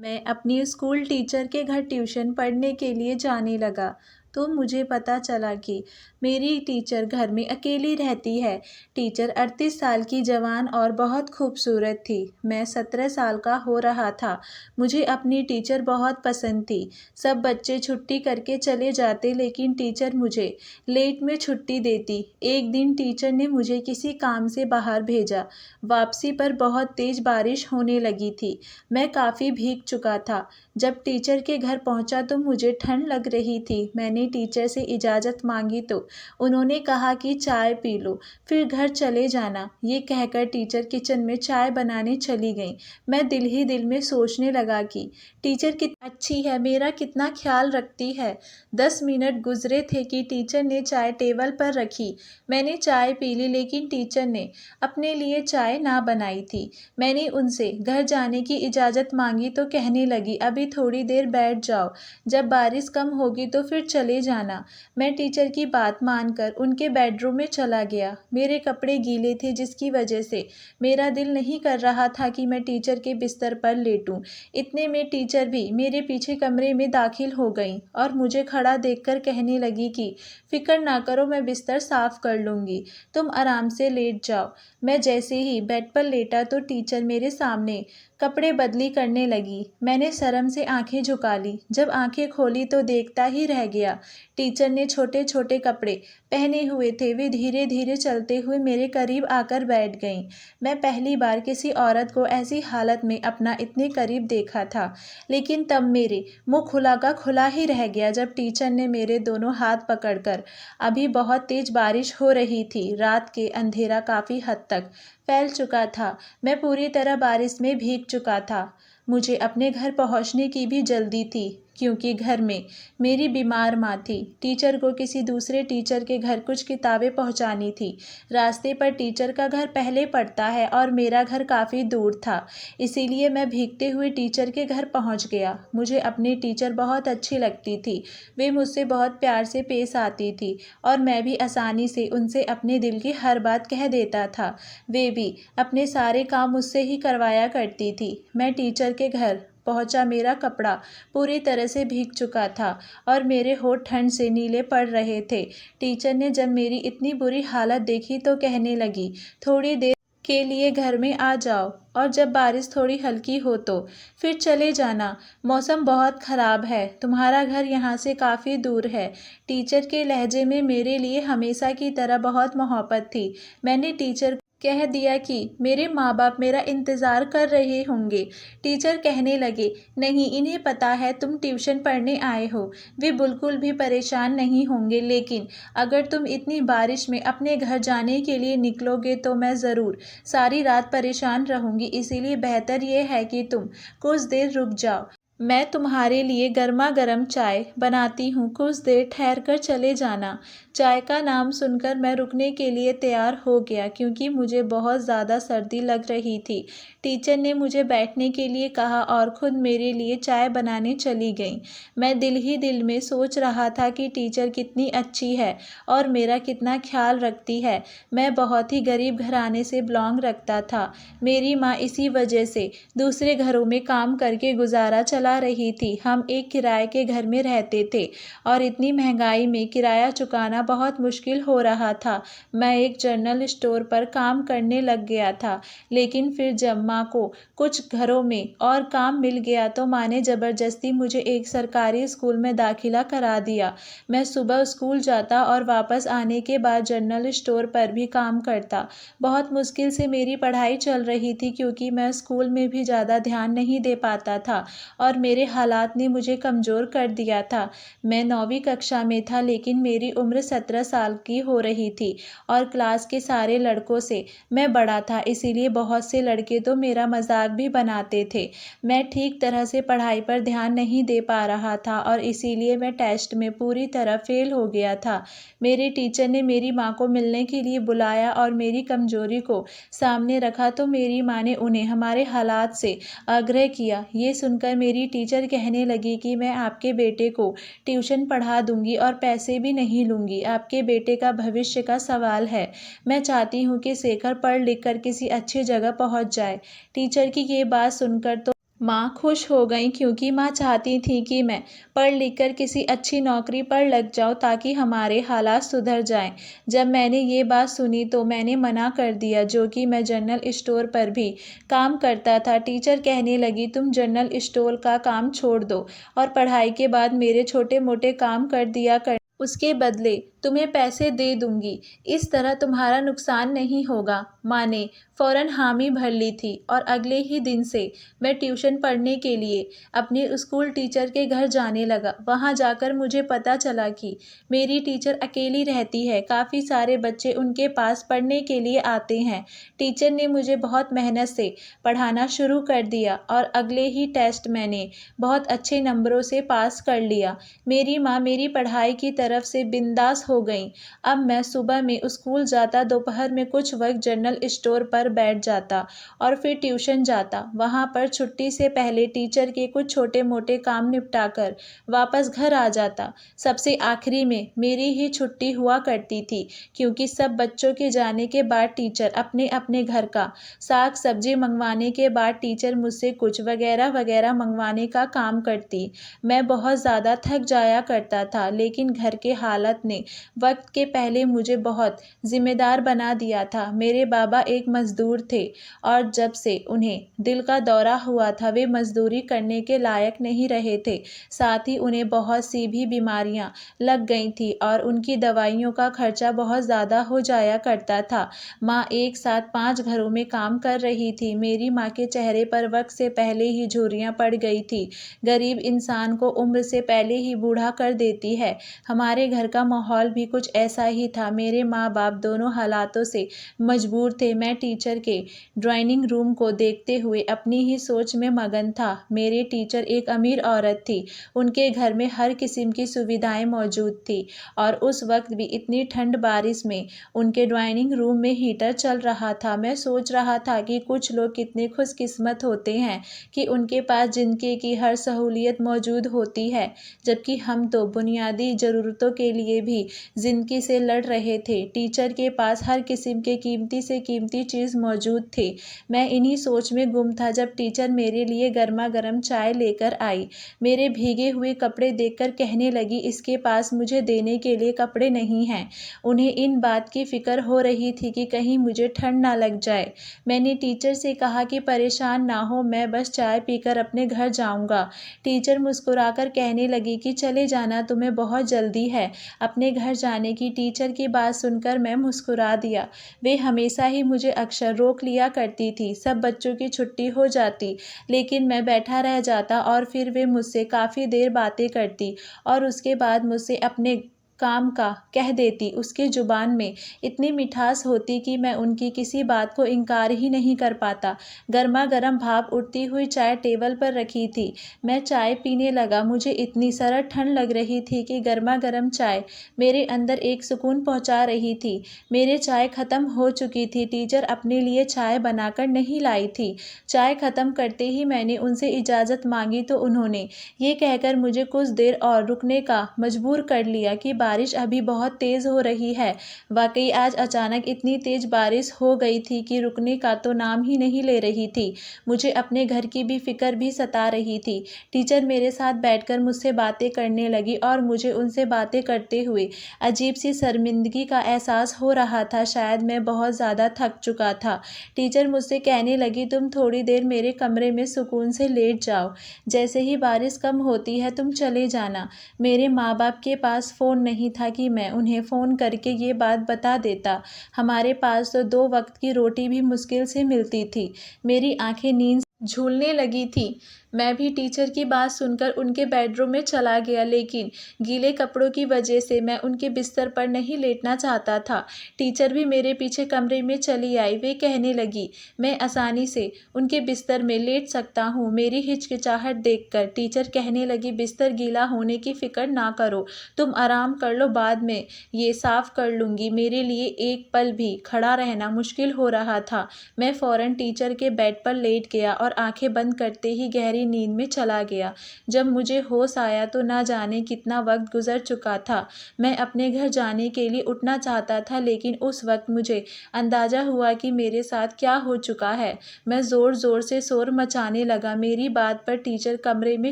मैं अपनी school teacher के घर ट्यूशन पढ़ने के लिए जाने लगा तो मुझे पता चला कि मेरी टीचर घर में अकेली रहती है। टीचर 38 साल की जवान और बहुत खूबसूरत थी। मैं 17 साल का हो रहा था। मुझे अपनी टीचर बहुत पसंद थी। सब बच्चे छुट्टी करके चले जाते लेकिन टीचर मुझे लेट में छुट्टी देती। एक दिन टीचर ने मुझे किसी काम से बाहर भेजा। वापसी पर बहुत तेज़ बारिश होने लगी थी। मैं काफ़ी भीग चुका था। जब टीचर के घर पहुंचा तो मुझे ठंड लग रही थी। मैंने टीचर से इजाज़त मांगी तो उन्होंने कहा कि चाय पी लो, फिर घर चले जाना। ये कहकर टीचर किचन में चाय बनाने चली गईं। मैं दिल ही दिल में सोचने लगा कि टीचर कितनी अच्छी है, मेरा कितना ख्याल रखती है। 10 मिनट गुजरे थे कि टीचर ने चाय टेबल पर रखी। मैंने चाय पी ली लेकिन टीचर ने अपने लिए चाय ना बनाई थी। मैंने उनसे घर जाने की इजाज़त मांगी तो कहने लगी, अभी थोड़ी देर बैठ जाओ, जब बारिश कम होगी तो फिर चले जाना। मैं टीचर की बात मानकर उनके बेडरूम में चला गया। मेरे कपड़े गीले थे जिसकी वजह से मेरा दिल नहीं कर रहा था कि मैं टीचर के बिस्तर पर लेटूं। इतने में टीचर भी मेरे पीछे कमरे में दाखिल हो गईं और मुझे खड़ा देखकर कहने लगी कि फिक्र ना करो, मैं बिस्तर साफ कर लूँगी, तुम आराम से लेट जाओ। मैं जैसे ही बेड पर लेटा तो टीचर मेरे सामने कपड़े बदली करने लगी। मैंने शर्म से आंखें झुका ली। जब आंखें खोली तो देखता ही रह गया। टीचर ने छोटे छोटे कपड़े पहने हुए थे। वे धीरे धीरे चलते हुए मेरे करीब आकर बैठ गईं। मैं पहली बार किसी औरत को ऐसी हालत में अपना इतने करीब देखा था। लेकिन तब मेरे मुंह खुला का खुला ही रह गया जब टीचर ने मेरे दोनों हाथ पकड़कर, अभी बहुत तेज बारिश हो रही थी। रात के अंधेरा काफ़ी हद तक फैल चुका था। मैं पूरी तरह बारिश में भीग चुका था। मुझे अपने घर पहुंचने की भी जल्दी थी क्योंकि घर में मेरी बीमार माँ थी। टीचर को किसी दूसरे टीचर के घर कुछ किताबें पहुंचानी थी। रास्ते पर टीचर का घर पहले पड़ता है और मेरा घर काफ़ी दूर था, इसीलिए मैं भीगते हुए टीचर के घर पहुंच गया। मुझे अपनी टीचर बहुत अच्छी लगती थी। वे मुझसे बहुत प्यार से पेश आती थी और मैं भी आसानी से उनसे अपने दिल की हर बात कह देता था। वे भी अपने सारे काम मुझसे ही करवाया करती थी। मैं टीचर के घर पहुंचा। मेरा कपड़ा पूरी तरह से भीग चुका था और मेरे होंठ ठंड से नीले पड़ रहे थे। टीचर ने जब मेरी इतनी बुरी हालत देखी तो कहने लगी, थोड़ी देर के लिए घर में आ जाओ और जब बारिश थोड़ी हल्की हो तो फिर चले जाना। मौसम बहुत ख़राब है, तुम्हारा घर यहाँ से काफ़ी दूर है। टीचर के लहजे में मेरे लिए हमेशा की तरह बहुत मोहब्बत थी। मैंने टीचर कह दिया कि मेरे माँ बाप मेरा इंतज़ार कर रहे होंगे। टीचर कहने लगे, नहीं, इन्हें पता है तुम ट्यूशन पढ़ने आए हो, वे बिल्कुल भी परेशान नहीं होंगे। लेकिन अगर तुम इतनी बारिश में अपने घर जाने के लिए निकलोगे तो मैं ज़रूर सारी रात परेशान रहूँगी, इसीलिए बेहतर ये है कि तुम कुछ देर रुक जाओ। मैं तुम्हारे लिए गर्मा गर्म चाय बनाती हूँ, कुछ देर ठहर कर चले जाना। चाय का नाम सुनकर मैं रुकने के लिए तैयार हो गया क्योंकि मुझे बहुत ज़्यादा सर्दी लग रही थी। टीचर ने मुझे बैठने के लिए कहा और ख़ुद मेरे लिए चाय बनाने चली गईं। मैं दिल ही दिल में सोच रहा था कि टीचर कितनी अच्छी है और मेरा कितना ख्याल रखती है। मैं बहुत ही गरीब घराने से बिलोंग रखता था। मेरी माँ इसी वजह से दूसरे घरों में काम करके गुजारा चला रही थी। हम एक किराए के घर में रहते थे और इतनी महंगाई में किराया चुकाना बहुत मुश्किल हो रहा था। मैं एक जनरल स्टोर पर काम करने लग गया था, लेकिन फिर जब माँ को कुछ घरों में और काम मिल गया तो माँ ने ज़बरदस्ती मुझे एक सरकारी स्कूल में दाखिला करा दिया। मैं सुबह स्कूल जाता और वापस आने के बाद जनरल स्टोर पर भी काम करता। बहुत मुश्किल से मेरी पढ़ाई चल रही थी क्योंकि मैं स्कूल में भी ज़्यादा ध्यान नहीं दे पाता था और मेरे हालात ने मुझे कमज़ोर कर दिया था। मैं 9वीं कक्षा में था लेकिन मेरी उम्र 17 साल की हो रही थी और क्लास के सारे लड़कों से मैं बड़ा था, इसीलिए बहुत से लड़के तो मेरा मजाक भी बनाते थे। मैं ठीक तरह से पढ़ाई पर ध्यान नहीं दे पा रहा था और इसीलिए मैं टेस्ट में पूरी तरह फेल हो गया था। मेरे टीचर ने मेरी माँ को मिलने के लिए बुलाया और मेरी कमजोरी को सामने रखा तो मेरी माँ ने उन्हें हमारे हालात से आग्रह किया। ये सुनकर मेरी टीचर कहने लगी कि मैं आपके बेटे को ट्यूशन पढ़ा दूंगी और पैसे भी नहीं लूंगी। आपके बेटे का भविष्य का सवाल है। मैं चाहती हूँ कि शेखर पढ़ लिख कर किसी अच्छी जगह पहुँच जाए। टीचर की ये बात सुनकर तो माँ खुश हो गईं क्योंकि माँ चाहती थीं कि मैं पढ़ लिख कर किसी अच्छी नौकरी पर लग जाऊँ ताकि हमारे हालात सुधर जाएं। जब मैंने ये बात सुनी तो मैंने मना कर दिया जो कि मैं जनरल स्टोर पर भी काम करता था। टीचर कहने लगी तुम जनरल स्टोर का काम छोड़ दो और पढ़ाई के बाद मेरे छोटे मोटे काम कर दिया कर, उसके बदले तुम्हें पैसे दे दूंगी। इस तरह तुम्हारा नुकसान नहीं होगा। माँ ने फौरन हामी भर ली थी और अगले ही दिन से मैं ट्यूशन पढ़ने के लिए अपने स्कूल टीचर के घर जाने लगा। वहाँ जाकर मुझे पता चला कि मेरी टीचर अकेली रहती है। काफ़ी सारे बच्चे उनके पास पढ़ने के लिए आते हैं। टीचर ने मुझे बहुत मेहनत से पढ़ाना शुरू कर दिया और अगले ही टेस्ट मैंने बहुत अच्छे नंबरों से पास कर लिया। मेरी माँ मेरी पढ़ाई की तरफ से बिंदास हो गई। अब मैं सुबह में स्कूल जाता, दोपहर में कुछ वक्त जनरल स्टोर पर बैठ जाता और फिर ट्यूशन जाता। वहाँ पर छुट्टी से पहले टीचर के कुछ छोटे मोटे काम निपटाकर वापस घर आ जाता। सबसे आखिरी में मेरी ही छुट्टी हुआ करती थी क्योंकि सब बच्चों के जाने के बाद टीचर अपने अपने घर का साग सब्जी मंगवाने के बाद टीचर मुझसे कुछ वगैरह वगैरह मंगवाने का काम करती। मैं बहुत ज़्यादा थक जाया करता था लेकिन घर के हालत ने वक्त के पहले मुझे बहुत जिम्मेदार बना दिया था। मेरे बाबा एक मज़दूर थे और जब से उन्हें दिल का दौरा हुआ था वे मज़दूरी करने के लायक नहीं रहे थे। साथ ही उन्हें बहुत सी भी बीमारियां लग गई थी और उनकी दवाइयों का खर्चा बहुत ज़्यादा हो जाया करता था। माँ एक साथ 5 घरों में काम कर रही थी। मेरी माँ के चेहरे पर वक्त से पहले ही झुर्रियाँ पड़ गई थी। गरीब इंसान को उम्र से पहले ही बूढ़ा कर देती है। हमारे घर का माहौल भी कुछ ऐसा ही था। मेरे माँ बाप दोनों हालातों से मजबूर थे। मैं टीचर के ड्राइंग रूम को देखते हुए अपनी ही सोच में मगन था। मेरी टीचर एक अमीर औरत थी। उनके घर में हर किस्म की सुविधाएं मौजूद थी और उस वक्त भी इतनी ठंड बारिश में उनके ड्राइंग रूम में हीटर चल रहा था। मैं सोच रहा था कि कुछ लोग कितने खुशकिस्मत होते हैं कि उनके पास जिंदगी की हर सहूलियत मौजूद होती है, जबकि हम तो बुनियादी ज़रूरतों के लिए भी ज़िंदगी से लड़ रहे थे। टीचर के पास हर किस्म के कीमती से कीमती चीज़ मौजूद थी। मैं इन्हीं सोच में गुम था जब टीचर मेरे लिए गर्मा गर्म चाय लेकर आई। मेरे भीगे हुए कपड़े देखकर कहने लगी इसके पास मुझे देने के लिए कपड़े नहीं हैं। उन्हें इन बात की फ़िक्र हो रही थी कि कहीं मुझे ठंड ना लग जाए। मैंने टीचर से कहा कि परेशान ना हो, मैं बस चाय पीकर अपने घर जाऊंगा। टीचर मुस्कुराकर कहने लगी कि चले जाना, तुम्हें बहुत जल्दी है अपने घर जाने की। टीचर की बात सुनकर मैं मुस्कुरा दिया। वे हमेशा ही मुझे अक्सर रोक लिया करती थी। सब बच्चों की छुट्टी हो जाती लेकिन मैं बैठा रह जाता और फिर वे मुझसे काफ़ी देर बातें करती और उसके बाद मुझसे अपने काम का कह देती। उसकी ज़ुबान में इतनी मिठास होती कि मैं उनकी किसी बात को इनकार ही नहीं कर पाता। गर्मा गर्म भाप उठती हुई चाय टेबल पर रखी थी। मैं चाय पीने लगा। मुझे इतनी सरद ठंड लग रही थी कि गर्मा गर्म चाय मेरे अंदर एक सुकून पहुंचा रही थी। मेरे चाय ख़त्म हो चुकी थी। टीचर अपने लिए चाय बनाकर नहीं लाई थी। चाय ख़त्म करते ही मैंने उनसे इजाज़त मांगी तो उन्होंने ये कहकर मुझे कुछ देर और रुकने का मजबूर कर लिया कि बारिश अभी बहुत तेज़ हो रही है। वाकई आज अचानक इतनी तेज़ बारिश हो गई थी कि रुकने का तो नाम ही नहीं ले रही थी। मुझे अपने घर की भी फिक्र भी सता रही थी। टीचर मेरे साथ बैठकर मुझसे बातें करने लगी और मुझे उनसे बातें करते हुए अजीब सी शर्मिंदगी का एहसास हो रहा था। शायद मैं बहुत ज़्यादा थक चुका था। टीचर मुझसे कहने लगी तुम थोड़ी देर मेरे कमरे में सुकून से लेट जाओ। जैसे ही बारिश कम होती है तुम चले जाना। मेरे माँ बाप के पास फ़ोन नहीं था कि मैं उन्हें फ़ोन करके ये बात बता देता। हमारे पास तो 2 वक्त की रोटी भी मुश्किल से मिलती थी। मेरी आंखें नींद झूलने लगी थी। मैं भी टीचर की बात सुनकर उनके बेडरूम में चला गया लेकिन गीले कपड़ों की वजह से मैं उनके बिस्तर पर नहीं लेटना चाहता था। टीचर भी मेरे पीछे कमरे में चली आई। वे कहने लगी मैं आसानी से उनके बिस्तर में लेट सकता हूँ। मेरी हिचकिचाहट देखकर टीचर कहने लगी बिस्तर गीला होने की फ़िक्र ना करो, तुम आराम कर लो, बाद में ये साफ़ कर लूँगी। मेरे लिए एक पल भी खड़ा रहना मुश्किल हो रहा था। मैं फ़ौरन टीचर के बेड पर लेट गया और आंखें बंद करते ही गहरी गहरी नींद में चला गया। जब मुझे होश आया तो ना जाने कितना वक्त गुजर चुका था। मैं अपने घर जाने के लिए उठना चाहता था, लेकिन उस वक्त मुझे अंदाज़ा हुआ कि मेरे साथ क्या हो चुका है। मैं ज़ोर-ज़ोर से शोर मचाने लगा। मेरी बात पर टीचर कमरे में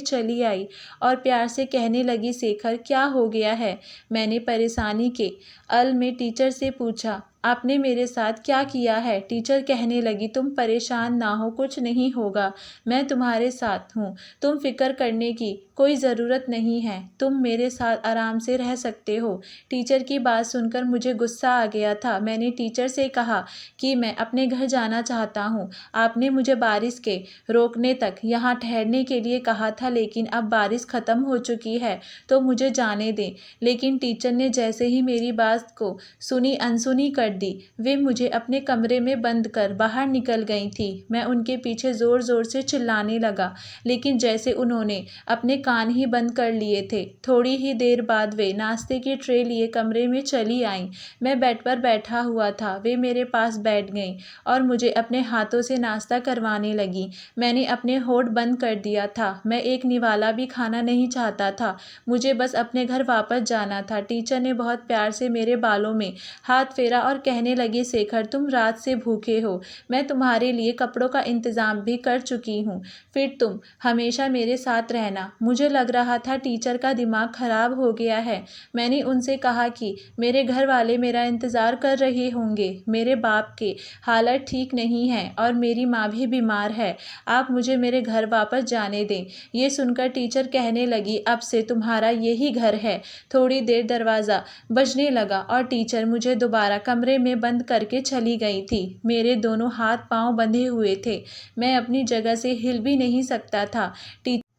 चली आई और प्यार से कहने लगी, शेखर क्या हो गया है? मैंने परेशानी के अल में टीचर से पूछा, आपने मेरे साथ क्या किया है? टीचर कहने लगी, तुम परेशान ना हो, कुछ नहीं होगा, मैं तुम्हारे साथ हूँ। तुम फिक्र करने की कोई ज़रूरत नहीं है, तुम मेरे साथ आराम से रह सकते हो। टीचर की बात सुनकर मुझे गुस्सा आ गया था। मैंने टीचर से कहा कि मैं अपने घर जाना चाहता हूँ। आपने मुझे बारिश के रोकने तक यहाँ ठहरने के लिए कहा था, लेकिन अब बारिश ख़त्म हो चुकी है तो मुझे जाने दें। लेकिन टीचर ने जैसे ही मेरी बात को सुनी अनसुनी कर दी। वे मुझे अपने कमरे में बंद कर बाहर निकल गई थी। मैं उनके पीछे ज़ोर ज़ोर से चिल्लाने लगा, लेकिन जैसे उन्होंने अपने कान ही बंद कर लिए थे। थोड़ी ही देर बाद वे नाश्ते की ट्रे लिए कमरे में चली आईं। मैं बेड पर बैठा हुआ था, वे मेरे पास बैठ गईं और मुझे अपने हाथों से नाश्ता करवाने लगीं। मैंने अपने होठ बंद कर दिया था। मैं एक निवाला भी खाना नहीं चाहता था, मुझे बस अपने घर वापस जाना था। टीचर ने बहुत प्यार से मेरे बालों में हाथ फेरा और कहने लगी, शेखर तुम रात से भूखे हो, मैं तुम्हारे लिए कपड़ों का इंतज़ाम भी कर चुकी हूँ, फिर तुम हमेशा मेरे साथ रहना। मुझे लग रहा था टीचर का दिमाग खराब हो गया है। मैंने उनसे कहा कि मेरे घर वाले मेरा इंतज़ार कर रहे होंगे, मेरे बाप के हालत ठीक नहीं है और मेरी माँ भी बीमार है, आप मुझे मेरे घर वापस जाने दें। ये सुनकर टीचर कहने लगी, अब से तुम्हारा यही घर है। थोड़ी देर दरवाज़ा बजने लगा और टीचर मुझे दोबारा कमरे में बंद करके चली गई थी। मेरे दोनों हाथ पांव बंधे हुए थे, मैं अपनी जगह से हिल भी नहीं सकता था।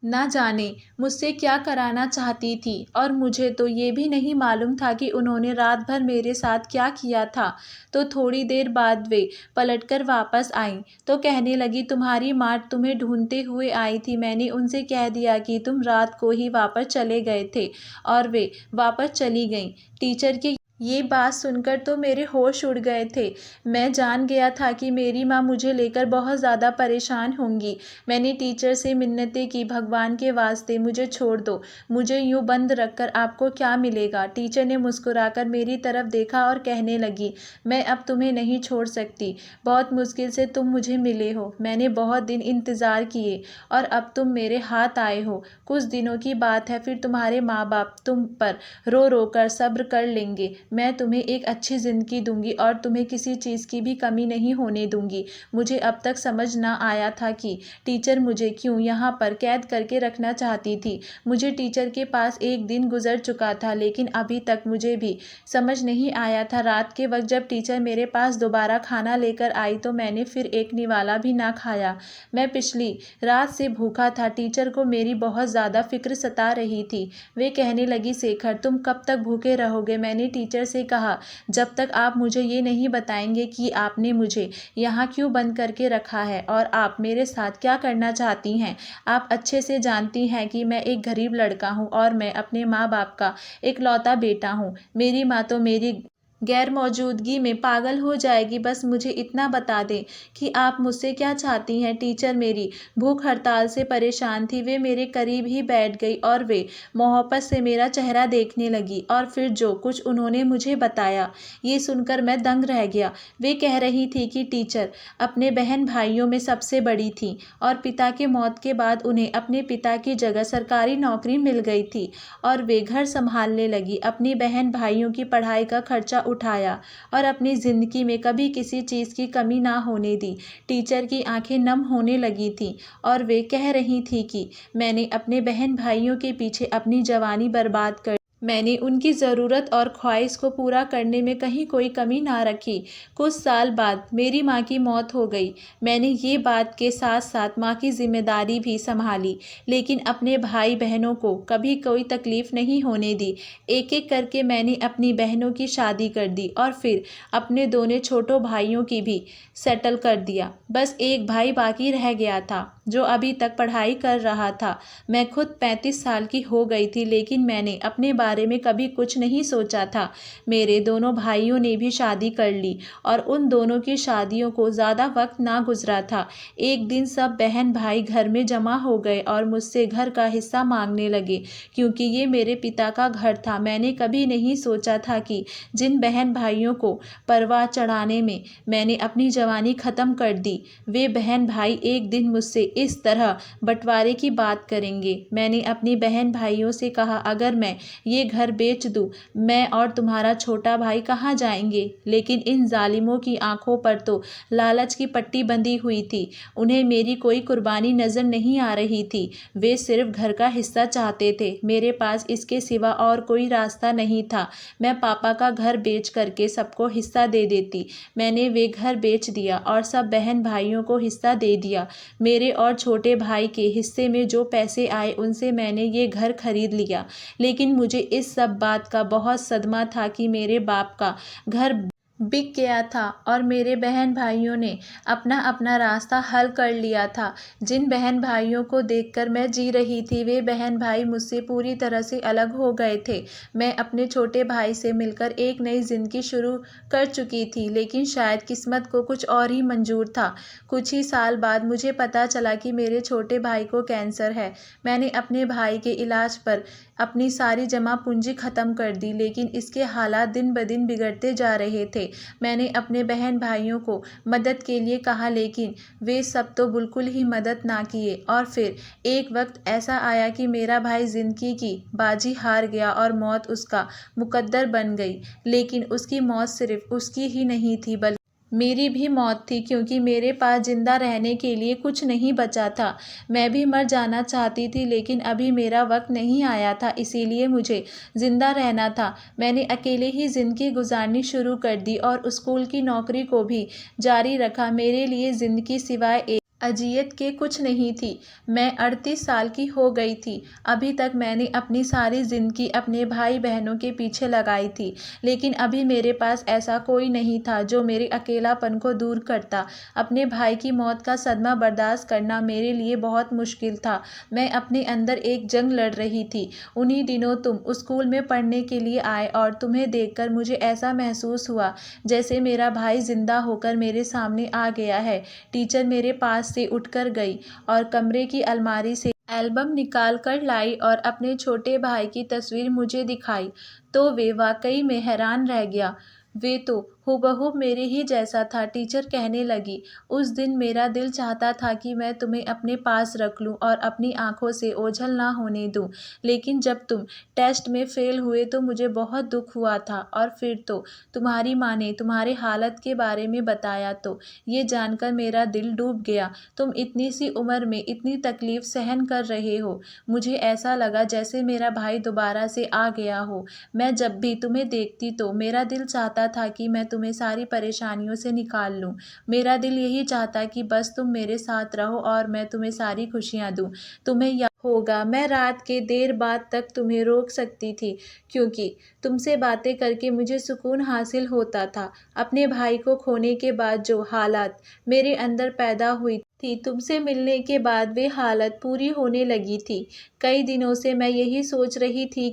ना जाने मुझसे क्या कराना चाहती थी और मुझे तो ये भी नहीं मालूम था कि उन्होंने रात भर मेरे साथ क्या किया था। तो थोड़ी देर बाद वे पलटकर वापस आईं तो कहने लगी, तुम्हारी माँ तुम्हें ढूंढते हुए आई थी। मैंने उनसे कह दिया कि तुम रात को ही वापस चले गए थे और वे वापस चली गईं। टीचर की ये बात सुनकर तो मेरे होश उड़ गए थे। मैं जान गया था कि मेरी माँ मुझे लेकर बहुत ज़्यादा परेशान होंगी। मैंने टीचर से मिन्नतें की, भगवान के वास्ते मुझे छोड़ दो, मुझे यूँ बंद रखकर आपको क्या मिलेगा। टीचर ने मुस्कुराकर मेरी तरफ देखा और कहने लगी, मैं अब तुम्हें नहीं छोड़ सकती, बहुत मुश्किल से तुम मुझे मिले हो, मैंने बहुत दिन इंतज़ार किए और अब तुम मेरे हाथ आए हो। कुछ दिनों की बात है, फिर तुम्हारे माँ बाप तुम पर रो रो कर सब्र कर लेंगे। मैं तुम्हें एक अच्छी ज़िंदगी दूंगी और तुम्हें किसी चीज़ की भी कमी नहीं होने दूंगी। मुझे अब तक समझ ना आया था कि टीचर मुझे क्यों यहाँ पर कैद करके रखना चाहती थी। मुझे टीचर के पास एक दिन गुजर चुका था, लेकिन अभी तक मुझे भी समझ नहीं आया था। रात के वक्त जब टीचर मेरे पास दोबारा खाना लेकर आई तो मैंने फिर एक निवाला भी ना खाया। मैं पिछली रात से भूखा था। टीचर को मेरी बहुत ज़्यादा फिक्र सता रही थी। वे कहने लगी, शेखर तुम कब तक भूखे रहोगे? मैंने टीचर से कहा, जब तक आप मुझे ये नहीं बताएंगे कि आपने मुझे यहाँ क्यों बंद करके रखा है और आप मेरे साथ क्या करना चाहती हैं। आप अच्छे से जानती हैं कि मैं एक गरीब लड़का हूँ और मैं अपने माँ बाप का इकलौता बेटा हूँ। मेरी माँ तो मेरी गैर मौजूदगी में पागल हो जाएगी। बस मुझे इतना बता दें कि आप मुझसे क्या चाहती हैं। टीचर मेरी भूख हड़ताल से परेशान थी। वे मेरे करीब ही बैठ गई और वे मोहब्बत से मेरा चेहरा देखने लगी और फिर जो कुछ उन्होंने मुझे बताया, ये सुनकर मैं दंग रह गया। वे कह रही थी कि टीचर अपने बहन भाइयों में सबसे बड़ी थी और पिता के मौत के बाद उन्हें अपने पिता की जगह सरकारी नौकरी मिल गई थी और वे घर संभालने लगी, अपनी बहन भाइयों की पढ़ाई का खर्चा उठाया और अपनी ज़िंदगी में कभी किसी चीज़ की कमी ना होने दी। टीचर की आंखें नम होने लगी थीं और वे कह रही थी कि मैंने अपने बहन भाइयों के पीछे अपनी जवानी बर्बाद कर मैंने उनकी ज़रूरत और ख्वाहिश को पूरा करने में कहीं कोई कमी ना रखी। कुछ साल बाद मेरी माँ की मौत हो गई। मैंने ये बात के साथ साथ माँ की जिम्मेदारी भी संभाली, लेकिन अपने भाई बहनों को कभी कोई तकलीफ़ नहीं होने दी। एक एक करके मैंने अपनी बहनों की शादी कर दी और फिर अपने दोनों छोटों भाइयों की भी सेटल कर दिया। बस एक भाई बाकी रह गया था जो अभी तक पढ़ाई कर रहा था। मैं खुद 35 साल की हो गई थी, लेकिन मैंने अपने बारे में कभी कुछ नहीं सोचा था। मेरे दोनों भाइयों ने भी शादी कर ली और उन दोनों की शादियों को ज़्यादा वक्त ना गुजरा था। एक दिन सब बहन भाई घर में जमा हो गए और मुझसे घर का हिस्सा मांगने लगे, क्योंकि ये मेरे पिता का घर था। मैंने कभी नहीं सोचा था कि जिन बहन भाइयों को परवाह चढ़ाने में मैंने अपनी जवानी ख़त्म कर दी, वे बहन भाई एक दिन मुझसे इस तरह बंटवारे की बात करेंगे। मैंने अपनी बहन भाइयों से कहा, अगर मैं ये घर बेच दूं, मैं और तुम्हारा छोटा भाई कहाँ जाएंगे? लेकिन इन जालिमों की आंखों पर तो लालच की पट्टी बंधी हुई थी। उन्हें मेरी कोई कुर्बानी नज़र नहीं आ रही थी। वे सिर्फ घर का हिस्सा चाहते थे। मेरे पास इसके सिवा और कोई रास्ता नहीं था। मैं पापा का घर बेच करके सबको हिस्सा दे देती। मैंने वे घर बेच दिया और सब बहन भाइयों को हिस्सा दे दिया। मेरे और छोटे भाई के हिस्से में जो पैसे आए उनसे मैंने ये घर खरीद लिया। लेकिन मुझे इस सब बात का बहुत सदमा था कि मेरे बाप का घर बिक गया था और मेरे बहन भाइयों ने अपना अपना रास्ता हल कर लिया था। जिन बहन भाइयों को देखकर मैं जी रही थी, वे बहन भाई मुझसे पूरी तरह से अलग हो गए थे। मैं अपने छोटे भाई से मिलकर एक नई ज़िंदगी शुरू कर चुकी थी, लेकिन शायद किस्मत को कुछ और ही मंजूर था। कुछ ही साल बाद मुझे पता चला कि मेरे छोटे भाई को कैंसर है। मैंने अपने भाई के इलाज पर अपनी सारी जमा पूंजी ख़त्म कर दी, लेकिन इसके हालात दिन ब दिन बिगड़ते जा रहे थे। मैंने अपने बहन भाइयों को मदद के लिए कहा, लेकिन वे सब तो बिल्कुल ही मदद ना किए। और फिर एक वक्त ऐसा आया कि मेरा भाई ज़िंदगी की बाजी हार गया और मौत उसका मुकद्दर बन गई। लेकिन उसकी मौत सिर्फ उसकी ही नहीं थी, बल्कि मेरी भी मौत थी, क्योंकि मेरे पास ज़िंदा रहने के लिए कुछ नहीं बचा था। मैं भी मर जाना चाहती थी, लेकिन अभी मेरा वक्त नहीं आया था, इसीलिए मुझे ज़िंदा रहना था। मैंने अकेले ही ज़िंदगी गुजारनी शुरू कर दी और स्कूल की नौकरी को भी जारी रखा। मेरे लिए ज़िंदगी सिवाय एक अजियत के कुछ नहीं थी। मैं 38 साल की हो गई थी। अभी तक मैंने अपनी सारी ज़िंदगी अपने भाई बहनों के पीछे लगाई थी, लेकिन अभी मेरे पास ऐसा कोई नहीं था जो मेरे अकेलापन को दूर करता। अपने भाई की मौत का सदमा बर्दाश्त करना मेरे लिए बहुत मुश्किल था। मैं अपने अंदर एक जंग लड़ रही थी। उन्हीं दिनों तुम स्कूल में पढ़ने के लिए आए और तुम्हें देखकर मुझे ऐसा महसूस हुआ जैसे मेरा भाई जिंदा होकर मेरे सामने आ गया है। टीचर मेरे पास से उठकर गई और कमरे की अलमारी से एल्बम निकाल कर लाई और अपने छोटे भाई की तस्वीर मुझे दिखाई, तो वे वाकई में हैरान रह गया। वे तो हूबहू मेरे ही जैसा था। टीचर कहने लगी, उस दिन मेरा दिल चाहता था कि मैं तुम्हें अपने पास रख लूं और अपनी आंखों से ओझल ना होने दूं, लेकिन जब तुम टेस्ट में फेल हुए तो मुझे बहुत दुख हुआ था। और फिर तो तुम्हारी माँ ने तुम्हारे हालत के बारे में बताया, तो ये जानकर मेरा दिल डूब गया। तुम इतनी सी उम्र में इतनी तकलीफ सहन कर रहे हो। मुझे ऐसा लगा जैसे मेरा भाई दोबारा से आ गया हो। मैं जब भी तुम्हें देखती तो मेरा दिल चाहता था कि मैं तुम्हें सारी परेशानियों से निकाल लूं। मेरा दिल यही चाहता कि बस तुम मेरे साथ रहो और मैं तुम्हें सारी खुशियां दूं। तुम्हें याद होगा, मैं रात के देर बाद तक तुम्हें रोक सकती थी, क्योंकि तुमसे बातें करके मुझे सुकून हासिल होता था। अपने भाई को खोने के बाद जो हालात मेरे अंदर पैदा हुई थी, तुमसे मिलने के बाद वे हालत पूरी होने लगी थी। कई दिनों से मैं यही सोच रही थी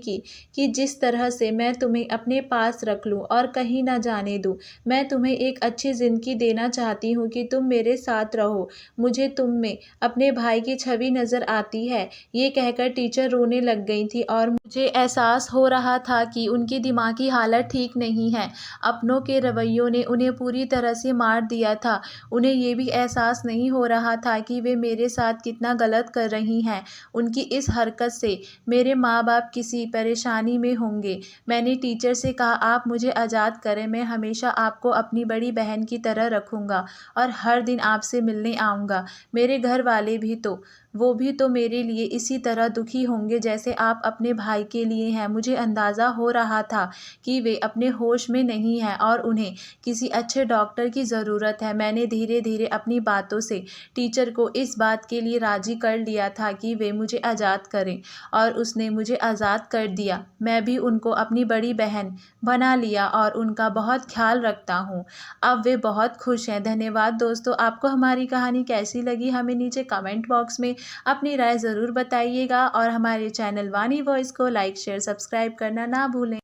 कि जिस तरह से मैं तुम्हें अपने पास रख लूं और कहीं ना जाने दूं। मैं तुम्हें एक अच्छी ज़िंदगी देना चाहती हूं कि तुम मेरे साथ रहो। मुझे तुम में अपने भाई की छवि नज़र आती है। ये कहकर टीचर रोने लग गई थी और मुझे एहसास हो रहा था कि उनकी दिमागी हालत ठीक नहीं है। अपनों के रवैयों ने उन्हें पूरी तरह से मार दिया था। उन्हें ये भी एहसास नहीं हो रहा था कि वे मेरे साथ कितना गलत कर रही हैं। उनकी इस हरकत से मेरे माँ बाप किसी परेशानी में होंगे। मैंने टीचर से कहा, आप मुझे आज़ाद करें, मैं हमेशा आपको अपनी बड़ी बहन की तरह रखूँगा और हर दिन आपसे मिलने आऊँगा। मेरे घर वाले भी तो वो भी तो मेरे लिए इसी तरह दुखी होंगे जैसे आप अपने भाई के लिए हैं। मुझे अंदाज़ा हो रहा था कि वे अपने होश में नहीं हैं और उन्हें किसी अच्छे डॉक्टर की ज़रूरत है। मैंने धीरे धीरे अपनी बातों से टीचर को इस बात के लिए राज़ी कर लिया था कि वे मुझे आज़ाद करें और उसने मुझे आज़ाद कर दिया। मैं भी उनको अपनी बड़ी बहन बना लिया और उनका बहुत ख्याल रखता हूँ। अब वे बहुत खुश हैं। धन्यवाद दोस्तों, आपको हमारी कहानी कैसी लगी हमें नीचे कमेंट बॉक्स में अपनी राय ज़रूर बताइएगा और हमारे चैनल वानी वॉइस को लाइक शेयर सब्सक्राइब करना ना भूलें।